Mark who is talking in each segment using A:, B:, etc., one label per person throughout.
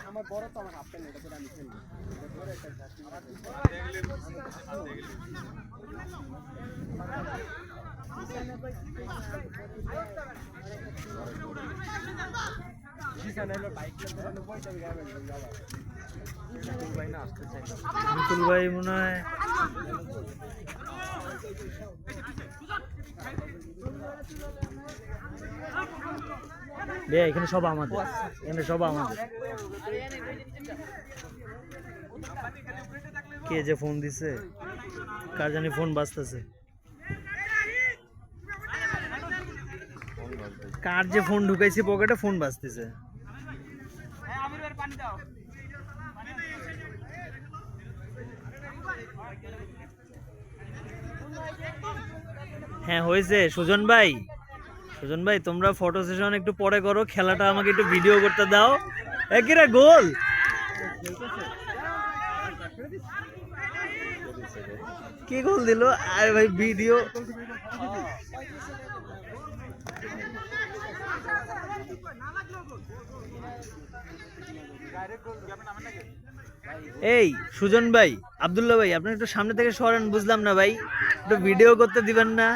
A: আমার বড় তো আমার হাফ প্যান্ট এটা করে আমি খেলবো
B: বিপুল ভাই মনে হয় এখানে সব আমাদের, এখানে সব আমাদের। কে যে ফোন দিছে, কার জানি ফোন বাজতেছে, কার যে ফোন ঢুকাইছি পকেটে, ফোন বাজতেছে। হ্যাঁ হয়েছে সুজন ভাই, সুজন ভাই তোমরা ফটো সেশন একটু পরে করো, খেলাটা আমাকে একটু ভিডিও করতে দাও। একেরা গোল, কি গোল দিল? আরে ভাই ভিডিও এই সুজন ভাই, আব্দুল্লাহ ভাই, আপনি একটু সামনে থেকে সরেন, বুঝলাম না ভাই, একটু ভিডিও করতে দিবেন না?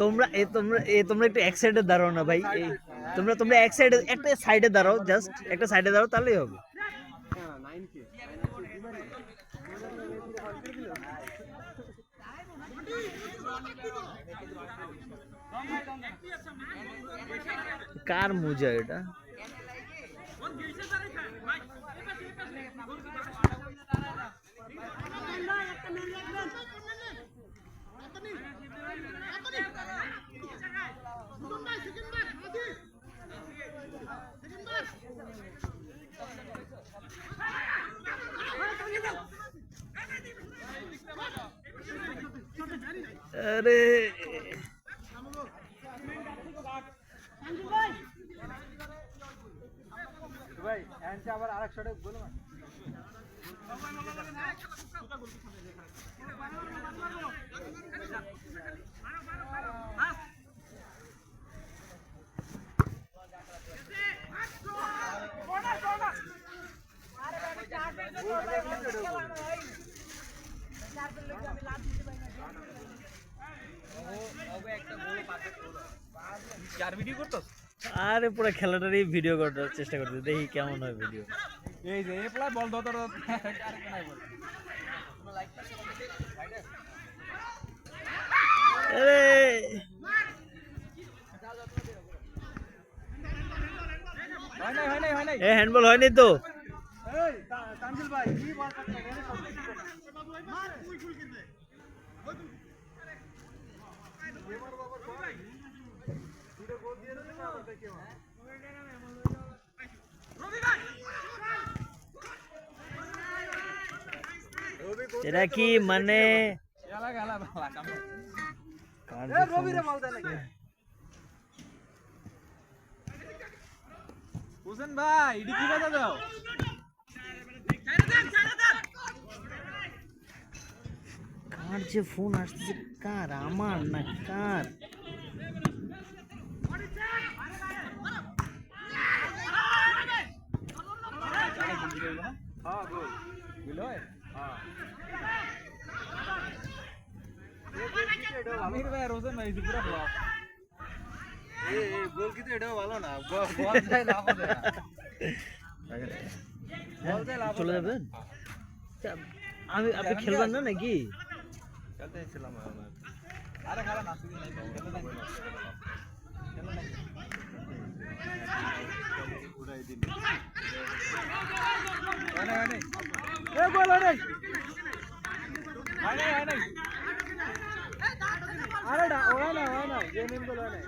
B: তোমরা তোমরা একটু এক সাইডে দাঁড়াও না ভাই, তোমরা এক সাইডে, একটা সাইডে দাঁড়াও, জাস্ট একটা সাইডে দাঁড়াও, তাহলেই হবে। কার মোজা এটা? अरे
A: ভাই এন্ড আবার আরেক শটে গোল মার।
B: আরে পুরো খেলাটারই ভিডিও করার চেষ্টা করতে, দেখি কেমন হয় ভিডিও।
A: এই যে এই প্লাই বল ধরতে নাই বল।
B: আরে
A: হয় নাই
B: এ হ্যান্ডবল হয়নি তো।
A: এই তানজিল ভাই কি বল করতে রে? মার ফুল ফুল কিনবে। এবার বাবা কই? দুটো গোল দিয়ে দিলে না আবার দেখি আমার।
B: এটা কি মানে কার
A: এ
B: যে
A: রবি রে
B: সমস্যা।
A: বল দে নাকি হোসেন ভাই ইডি কি বাজা দাও
B: কার যে ফোন আসছে, কার, আমার না কার?
A: हां बोल बोलो हां আমির ভাই রোজন ভাই পুরো ব্লক এই গোল কি তো এটাও ভালো না বল যায় লাভ হবে না বল যায় লাভ
B: চলে যাবেন? আপনি খেলবেন না নাকি?
A: খেলতে ছিলাম আরে খেলা না শুধু নাই খেলতে নাই খেলা নাই উড়াই দিন আরে এ বল আরে আরে আরে ডা ওরা না গেমিং বল আরে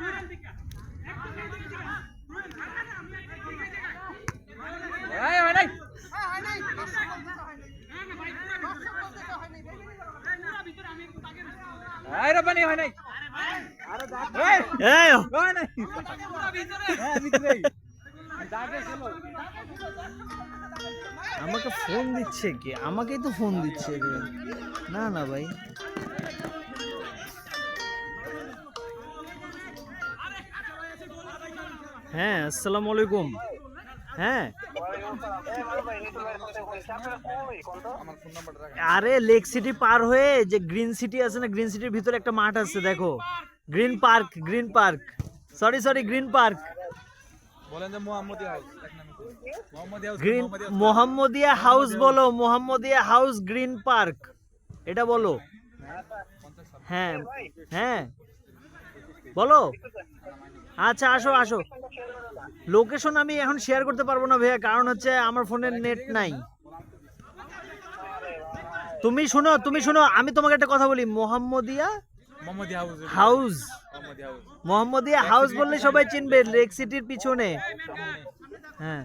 A: এই হয় নাই আরে বানি হয় নাই আরে দাগ
B: এই
A: হয় নাই পুরো ভিতরে হ্যাঁ ভিতরে দাগে ছিল
B: আমাকে ফোন দিচ্ছে কে? আমাকেই তো ফোন দিচ্ছে রে। না না ভাই, হ্যাঁ আসসালামু আলাইকুম। হ্যাঁ আরে লেক সিটি পার হয়ে যে গ্রিন সিটি আছে না, গ্রিন সিটির ভিতরে একটা মাঠ আছে দেখো, green park, green park, sorry green park,
A: বলেন যে মোহাম্মদিয়া হাউস এক নামে Mohammadia house
B: green Mohammadia house বলো, মোহাম্মদিয়া হাউস গ্রিন পার্ক এটা বলো। হ্যাঁ হ্যাঁ বলো। আচ্ছা আসো আসো। লোকেশন আমি এখন শেয়ার করতে পারবো না ভাইয়া, কারণ হচ্ছে আমার ফোনের নেট নাই। তুমি শুনো আমি তোমাকে একটা কথা বলি, মোহাম্মদিয়া হাউস, মোহাম্মদিয়া হাউস বললে সবাই চিনবে, লেক সিটির পিছনে। হ্যাঁ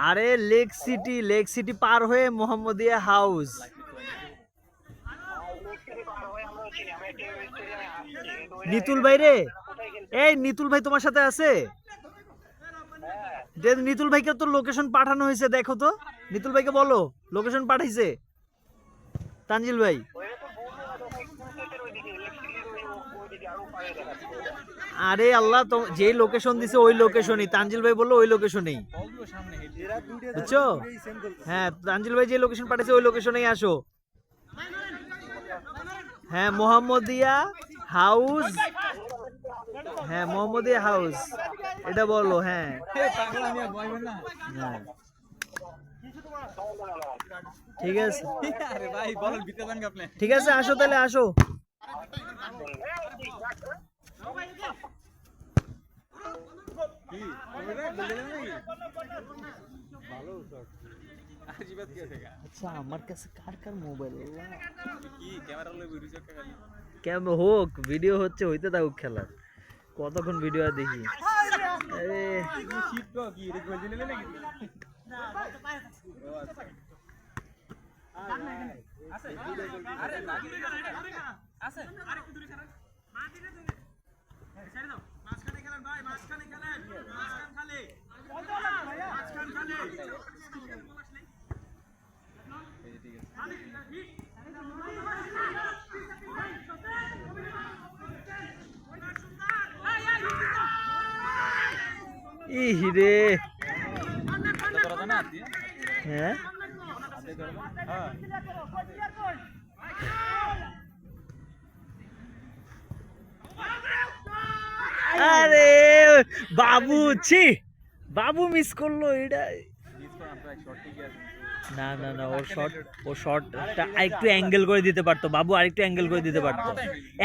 B: আরে লেক সিটি পার হয়ে মোহাম্মদিয়া হাউস। নিতুল ভাই রে, এই নিতুল ভাই তোমার সাথে আছে? নিতুল ভাইকে তো লোকেশন পাঠানো হয়েছে, দেখো তো নিতুল ভাইকে বলো লোকেশন পাঠাইছে তানজিল ভাই। আরে আল্লাহ, তো যে লোকেশন দিছে ওই লোকেশনই, তানজিল ভাই বললো ওই লোকেশনেই, বুঝছো? হ্যাঁ তানজিল ভাই যে লোকেশন পাঠাইছে ওই লোকেশনেই আসো। হ্যাঁ মোহাম্মদিয়া হাউস, হ্যাঁ মোহাম্মদিয়া হাউস এটা বলো। হ্যাঁ হ্যাঁ ঠিক আছে, ঠিক আছে আসো তাহলে আসো। আচ্ছা আমার কাছে কার মোবাইল কেমন হোক, ভিডিও হচ্ছে হইতে থাকুক, খেলার কতক্ষণ ভিডিও আর দেখি। ইরে হ্যাঁ আরে বাবু, ছি বাবু মিস করলো এটা। না না না, ও শটটা আরেকটু অ্যাঙ্গেল করে দিতে পারতো বাবু, আরেকটু অ্যাঙ্গেল করে দিতে পারতো।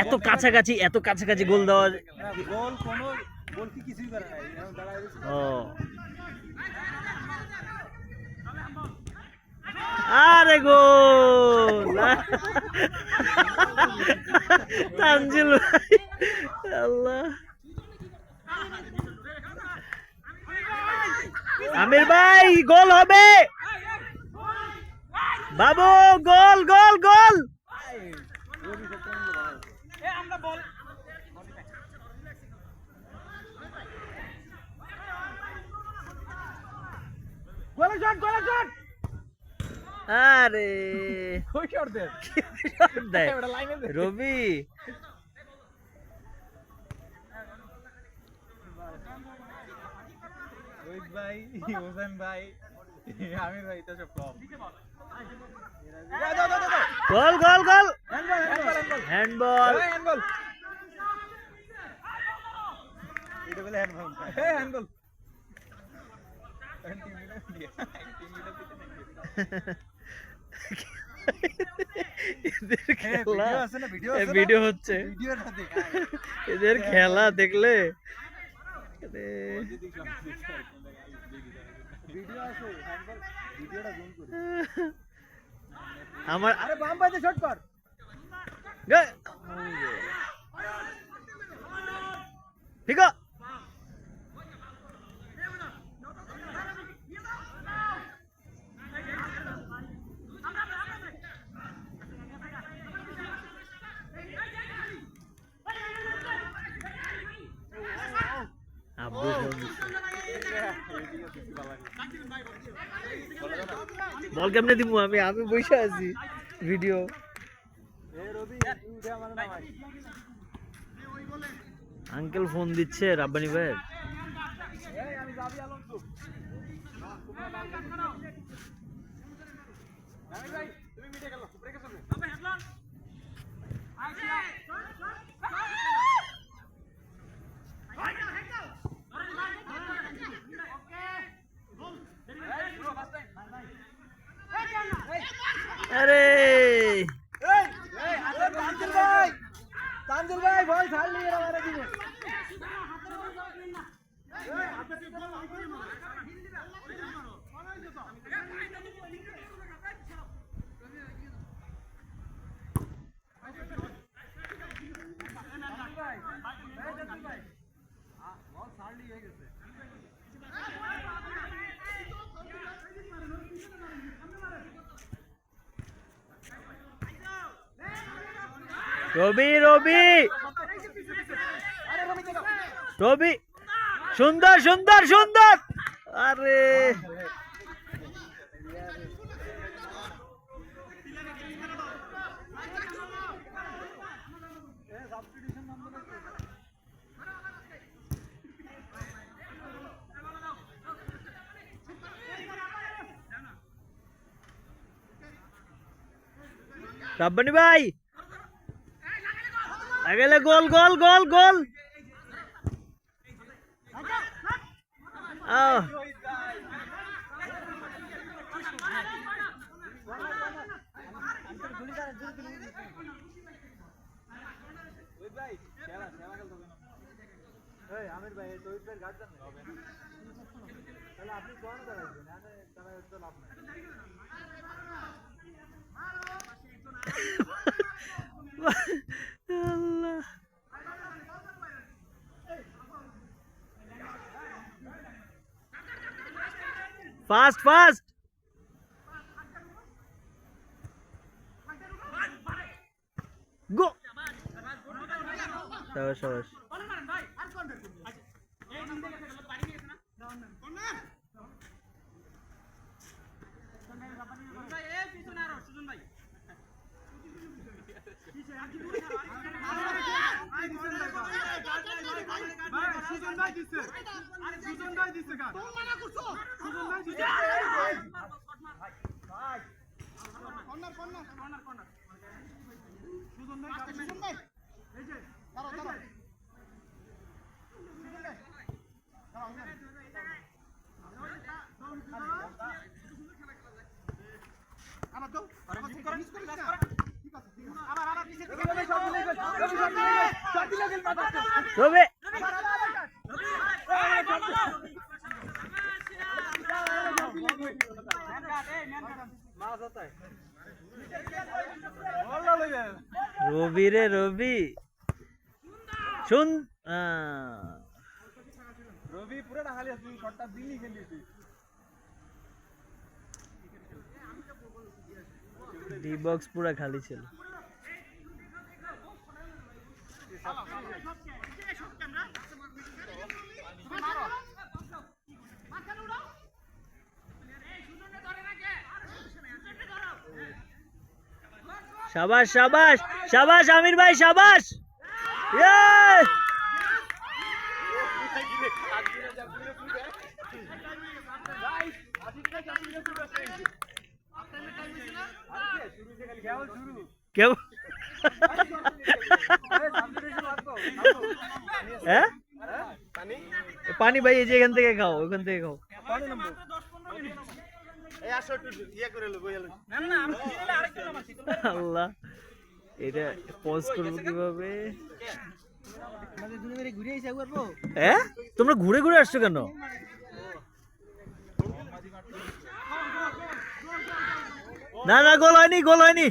B: এত কাছাকাছি গোল দেওয়ার
A: গোল কোনো গোল কি কিছুই করে নাই দাঁড়ায়।
B: ও আরে গোল তানজিল ভাই, আল্লাহ। আমির ভাই গোল হবে বাবু, গোল গোল গোল।
A: রবি সত্যি ভালো এ আমরা বল গোলা শট
B: আরে
A: ওই শট দে
B: শট দেয়
A: ওটা লাইনে দে
B: রবি।
A: রোহিত ভাই হোসেন ভাই আমির ভাই তো সব ফ্লপ
B: গোল গোল গোল
A: হ্যান্ডবল
B: হ্যান্ডবল।
A: হ্যান্ডবল এটা বলে হ্যান্ডবল হ্যাঁ হ্যান্ডবল
B: এদের খেলা
A: আছে না ভিডিও
B: ভিডিও হচ্ছে
A: ভিডিওটা দেখ
B: এদের খেলা দেখলে
A: ভিডিও আছে হ্যান্ডবল ভিডিওটা জুম করি
B: আমার
A: আরে বাম পাইতে শট কর
B: ঠিক আব্বু বল কেমনে দিব আমি আমি বসে আছি ভিডিও। আঙ্কেল ফোন দিচ্ছে রাব্বানি ভাই। আরে
A: তানজিল ভাই বল ছাড়লি এরা মারা দিবে
B: রবি রবি রবি সুন্দর সুন্দর সুন্দর। আরে রাব্বানি ভাই আগেলে গোল গোল গোল গোল।
A: আমির ভাই রোহিত ভাই গার্ড জানেন তাহলে আপনি কোন দাঁড়াইছেন তারা তো লাভ নাই
B: আল্লাহ ফাস্ট ফাস্ট গো শাবাশ শাবাশ। রবি রবি রে রবি শুন
A: রবি পুরোটা খালি তুই শটটা দিনই খেলিয়েছিস
B: ডি বক্স পুরা খালি ছিল। शाबाश शाबाश शाबाश आमिर भाई शाबाश ये क्या হ্যাঁ পানি ভাই এই যে এখান থেকে খাও ওখান থেকে খাও আল্লাহ এটা পজ করবো কিভাবে হ্যাঁ তোমরা ঘুরে ঘুরে আসছো কেন না না গোল হয়নি গোল হয়নি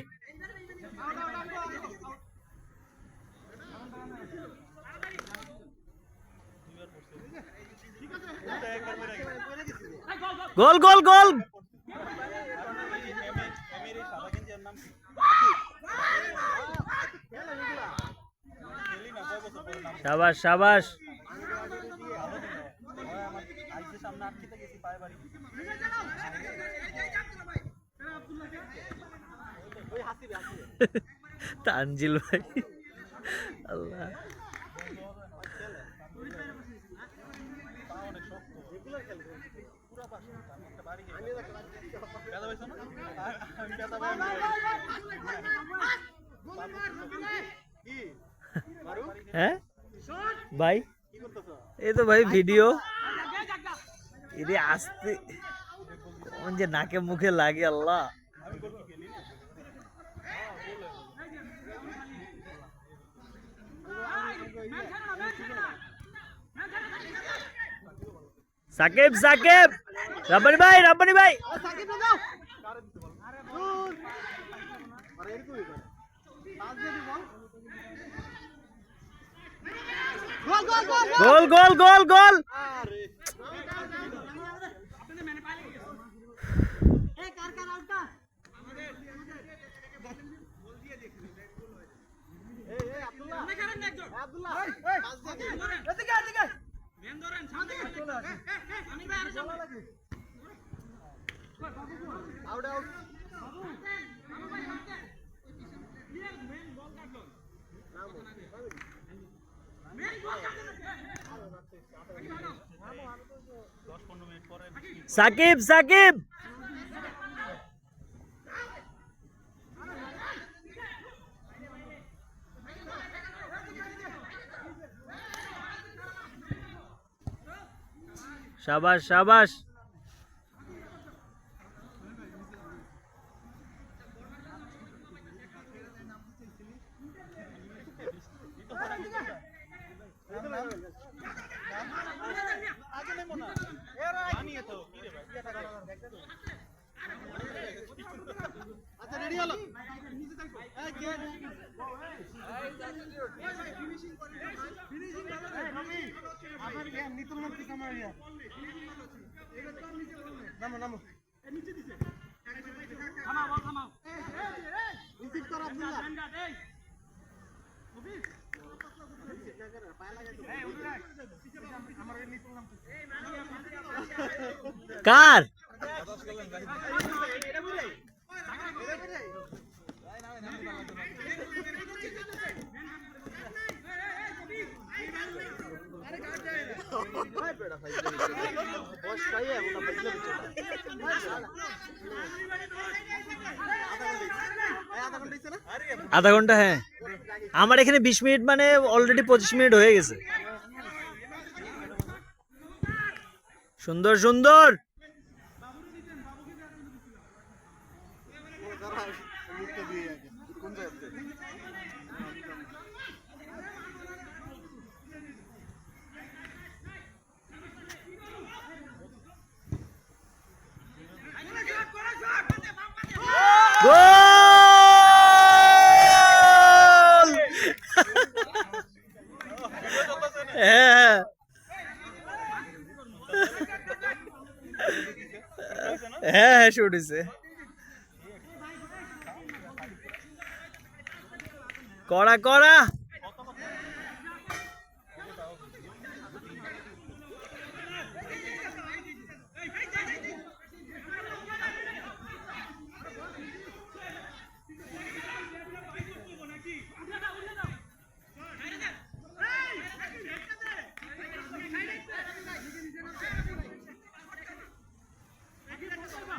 B: গোল গোল গোল शाबाश शाबाश तांजिल भाई अल्लाह है भाई ये तो भाई वीडियो ये आस्ते कौन जे नाके मुखे लागे अल्लाह साकिब साकिब रब्बानी भाई गोल गोल गोल गोल साकिब साकिब शाबाश शाबाश कार आधा घंटा है আমার এখানে 20 মিনিট মানে অলরেডি 25 মিনিট হয়ে গেছে সুন্দর সুন্দর হ্যাঁ শুট হইছে কড়া কড়া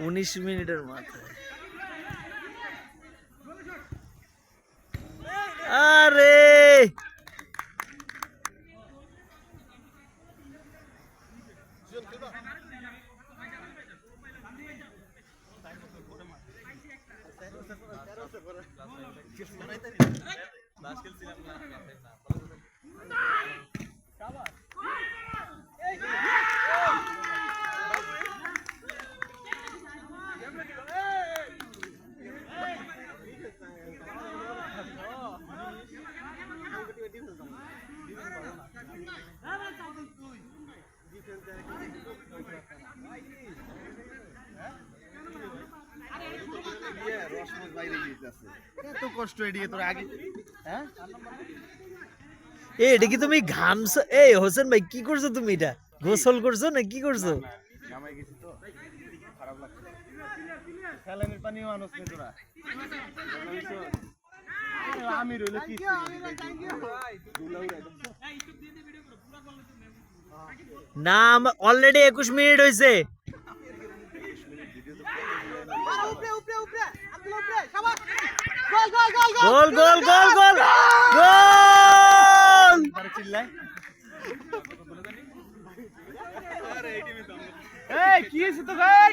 B: 19 মিনিটের মাথায়। আরে
A: এত কষ্ট এড়িয়ে তোর আগে, হ্যাঁ
B: এটা কি তুমি ঘামছো? এই হোসেন ভাই কি করছো তুমি? এটা গোসল করছো না কি করছো?
A: নামাই গেছি তো, খারাপ লাগছে। স্যালাইনের পানিও আনস নি তোরা। আমি রইল কি
B: না, অলরেডি 21 মিনিট হয়েছে। গোল গোল গোল গোল গোল!
A: চিল্লায়। এই কি হইছে তো ভাই?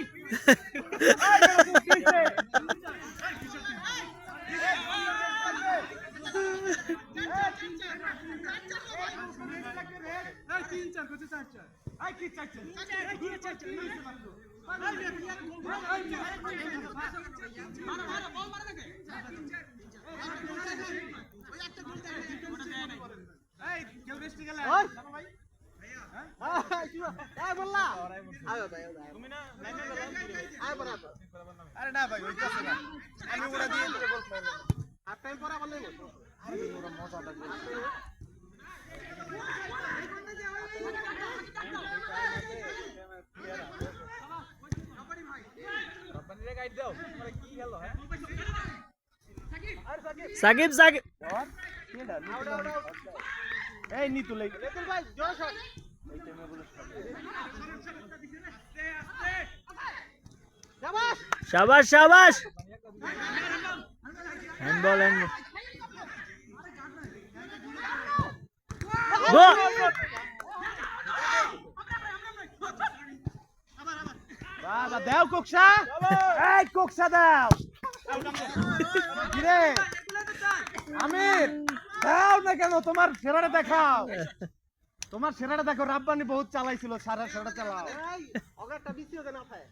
A: আরে না ভাই ওইটাছে না, আমি ওরা দিয়ে দিতে বলছিলাম। হাফ টাইম পরে বললে আরে ওরা মজাটা করছে।
B: সাকিব সাকিব
A: এই নি তুলে ভাই জয় শট। এই টাইমে বলে
B: শাবাশ শাবাশ! Handball handball! গোল!
A: বাবা দাও কোকসা, এই কোকসা দাও। কিরে আমির দাও না কেন? তোমার সেরাটা দেখাও, তোমার সেরাটা দেখো। রাব্বানি বহুত চালাইছিল, সারা সেরাটা চালাও। এই অগারটা দিছিও কেন আফায়?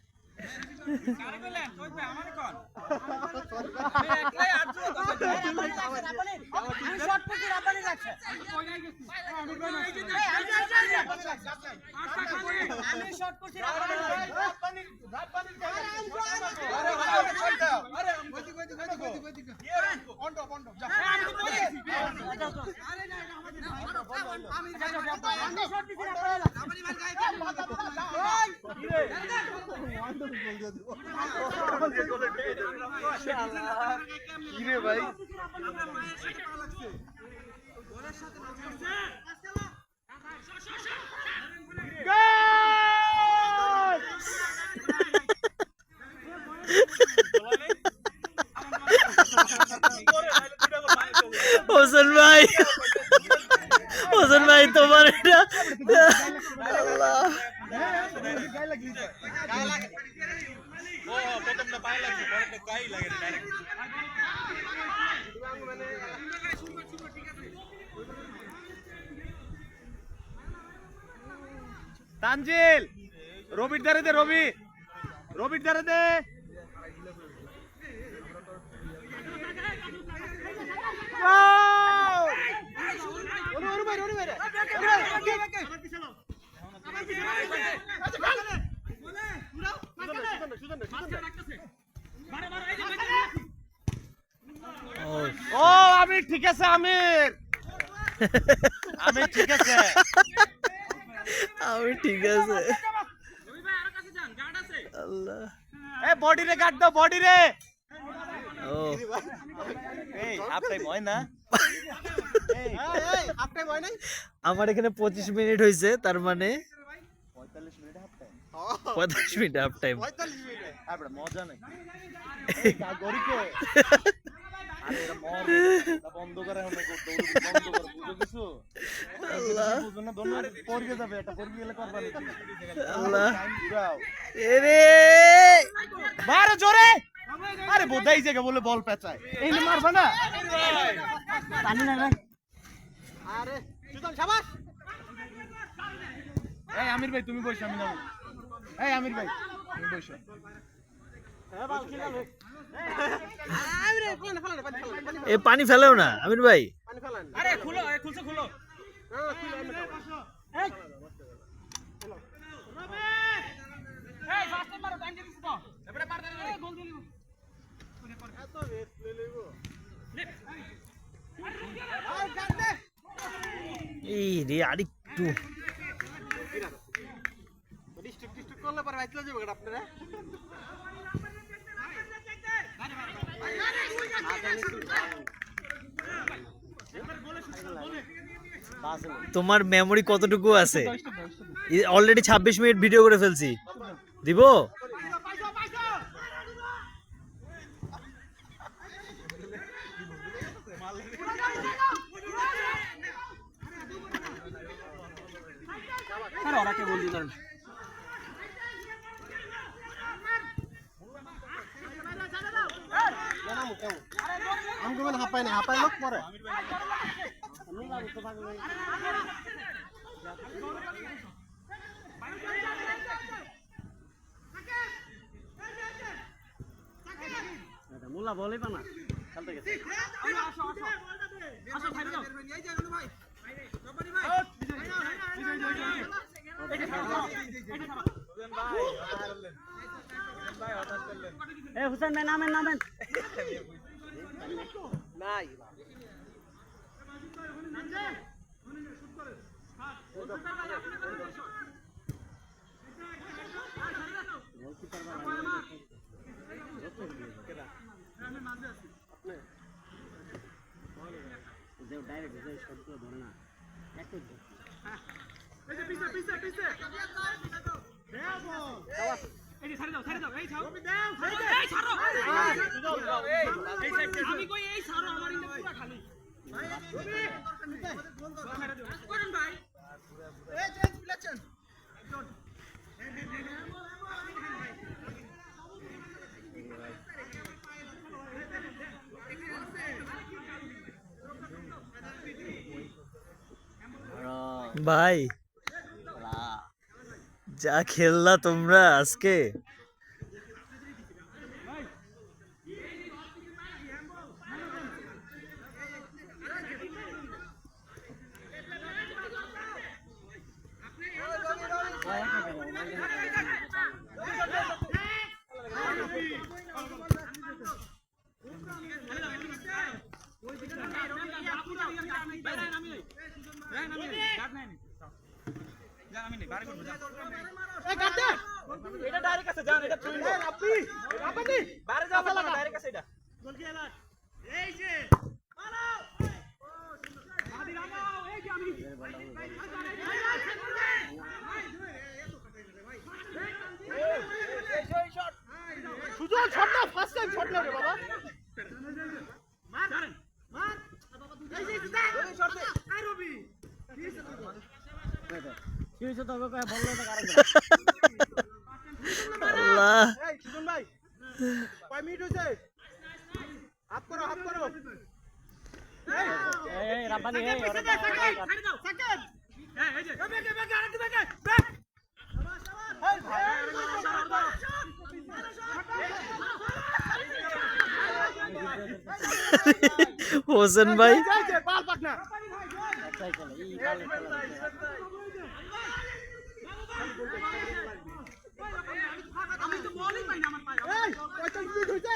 A: কারে কইলেন কই ভাই আমারে কোন? আমি একলাই আছো তো রাব্বানি আমি শর্ট করতে রাব্বানি রাখছে। কই যাই গেছি আমি কই না, এই আমি শর্ট করছি রাব্বানি রাব্বানি আরে শর্ট দাও। আরে কইতি কইতি কইতি কইতি অন্ডো অন্ডো যা আমি তো কই গেছি। আরে না আমাদের আমি শর্ট দিছি রাব্বানি ভাই গায় কি রে কিরে ভাই
B: হোসেন ভাই, হোসেন ভাই তোমার এটা আল্লাহ
A: তানজিল রবির ধারে দে, রবি রবির ধারে দে। ও আমির ঠিক আছে, আমির আমির ঠিক আছে,
B: আমি ঠিক আছে। আল্লাহ
A: এ বডি রে গার্ড দাও, বডি রে।
B: ও
A: এই হাফ টাইম হয় না, এই হাফ টাইম হয় নাই।
B: আমার এখানে 25 মিনিট হয়েছে, তার মানে
A: 45 minute half time.
B: 45 minute half time.
A: 45 মিনিটে আরে মজা নাই গরিকে আরে এটা মর বন্ধ করে এখন বন্ধ করে বুঝো কিছু আল্লাহ বুঝো না দোনো পড়ে যাবে এটা পড়ে গেলে করবা নাকি
B: আল্লাহ
A: টাইম ঘুরাও
B: এরে
A: মারো জোরে আরে বোধাই জায়গা বলে বল পেঁচায় এই না মারবা না
B: পানি না ভাই।
A: আরে সুজন শাবাশ এই আমির ভাই তুমি বসো আমি নাও এই আমির ভাই তুমি বসো হ্যাঁ বল খেলাবে আরে কোন ফেলানো পানি
B: এ পানি ফেলেও না আমির ভাই।
A: ফেলান আরে খুলো খুলছে খুলো হ্যাঁ খুলো আমি এই খুলো রবে এই ফাস্ট মারো টাইম দিছিস তো এবারে পার দে গোল দিলি এত রেট লে লইবো আই গান দে
B: এই রে আরেকটু
A: ডিস্ট্রিক্ট করলে পরে বাইতলা যাবে গড় আপনারা
B: তোমার মেমোরি কতটুকু আছে? অলরেডি 26 মিনিট ভিডিও করে ফেলছি। দিব
A: আরে ওরা কে বলদি ধরেন আমাকে বলে হাঁপায় না হাঁপায় লোক পরে মোল্লা বলেই পানা খেলতে গেছে হুসেন ভাই নামেন নামেন নাই আমি কই এই ছাড়ো আমার ইন্দা পুরা খালি করেন ভাই এই চেঞ্জ ইলেকশন
B: ভাই যা খেললা তোমরা আজকে।
A: এটা ডাইরেক্ট আছে জান এটা তুই আপনি আপনি বাইরে যাও না ডাইরেক্ট আছে এটা গোল কি এলা এই যে মারো আদি রাগাও এই যে আমি শট সুজন শট না ফার্স্ট টাইম শট লাগে বাবা মার মার এই যে শট দে আই রবি কি হইছে তো কয় বল না কারণ
B: আল্লাহ
A: এই সুজন ভাই কয় মিনিট হইছে হাফ করো এই রাব্বানি এই ছাড়ি দাও সেকেন্ড এই যে বেকে আরেকটু বেকে ব্যাক
B: হোসেন ভাই
A: বাল পাক না আমি তো বলই পাই না আমার পায়ে এই কয়টা মিনিট হইছে